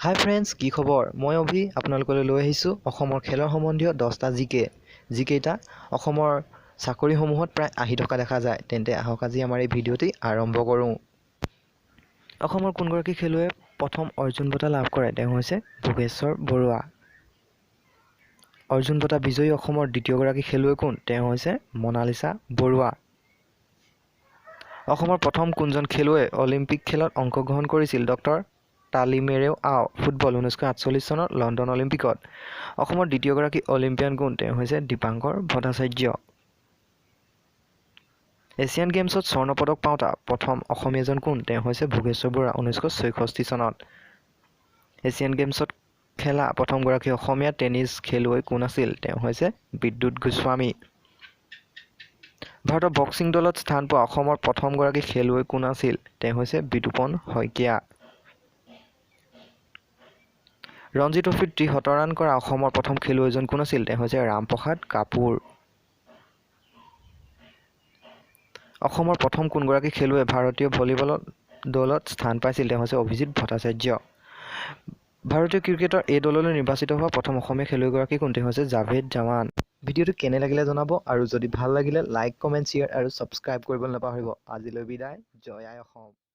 হাই friends, কি খবৰ? মই অভি আপোনালোকলৈ লৈ আহিছোঁ অসমৰ খেলৰ সম্বন্ধীয় 10টা জিকে। যিকেইটা অসমৰ চাকৰিসমূহত প্ৰায় আহি থকা দেখা যায়। তেন্তে আহক আজি আমাৰ এই ভিডিঅ'টি আৰম্ভ কৰোঁ। অসমৰ কোনগৰাকী খেলুৱৈয়ে প্ৰথম অৰ্জুন বঁটা লাভ কৰে? তেওঁ হৈছে ভোগেশ্বৰ বৰুৱা। অৰ্জুন বঁটা বিজয়ী অসমৰ দ্বিতীয়গৰাকী খেলুৱৈ কোন? তেওঁ হৈছে মনালিছা বৰুৱা। অসমৰ প্ৰথম কোনজন খেলুৱৈয়ে অলিম্পিক খেলত অংশগ্ৰহণ কৰিছিল? ডক্টৰ তালিমেৰেও আও ফুটবল 1948 চনৰ লণ্ডন অলিম্পিকত। অসমৰ দ্বিতীয়গৰাকী অলিম্পিয়ান কোন? তেওঁ হৈছে দীপাংকৰ ভট্টাচাৰ্য। এছিয়ান গেমছত স্বৰ্ণ পদক পাওঁতা প্ৰথম অসমীয়াজন কোন? তেওঁ হৈছে ভোগেশ্বৰ বৰুৱা 1964 চনত। এছিয়ান গেমছত খেলা প্ৰথমগৰাকী অসমীয়া টেনিছ খেলুৱৈ কোন আছিল? তেওঁ হৈছে বিদ্যুৎ গোস্বামী। ভাৰতৰ বক্সিং দলত স্থান পোৱা অসমৰ প্ৰথমগৰাকী খেলুৱৈ কোন আছিল? তেওঁ হৈছে বিতোপন শইকীয়া। ৰঞ্জী ট্ৰফীত 73 ৰান কৰা অসমৰ প্ৰথম খেলুৱৈজন কোন আছিল? তেওঁ হৈছে ৰামপ্ৰসাদ কাপুৰ। অসমৰ প্ৰথম কোনগৰাকী খেলুৱৈয়ে ভাৰতীয় ভলীবল দলত স্থান পাইছিল? তেওঁ হৈছে অভিজিত ভট্টাচাৰ্য। ভাৰতীয় ক্ৰিকেটৰ এই দললৈ নিৰ্বাচিত হোৱা প্ৰথম অসমীয়া খেলুৱৈগৰাকী কোন? তেওঁ হৈছে জাভেদ জামান। ভিডিঅ'টো কেনে লাগিলে জনাব আৰু যদি ভাল লাগিলে লাইক, কমেণ্ট, শ্বেয়াৰ আৰু ছাবস্ক্ৰাইব কৰিবলৈ নাপাহৰিব। আজিলৈ বিদায়। জয় আই অসম।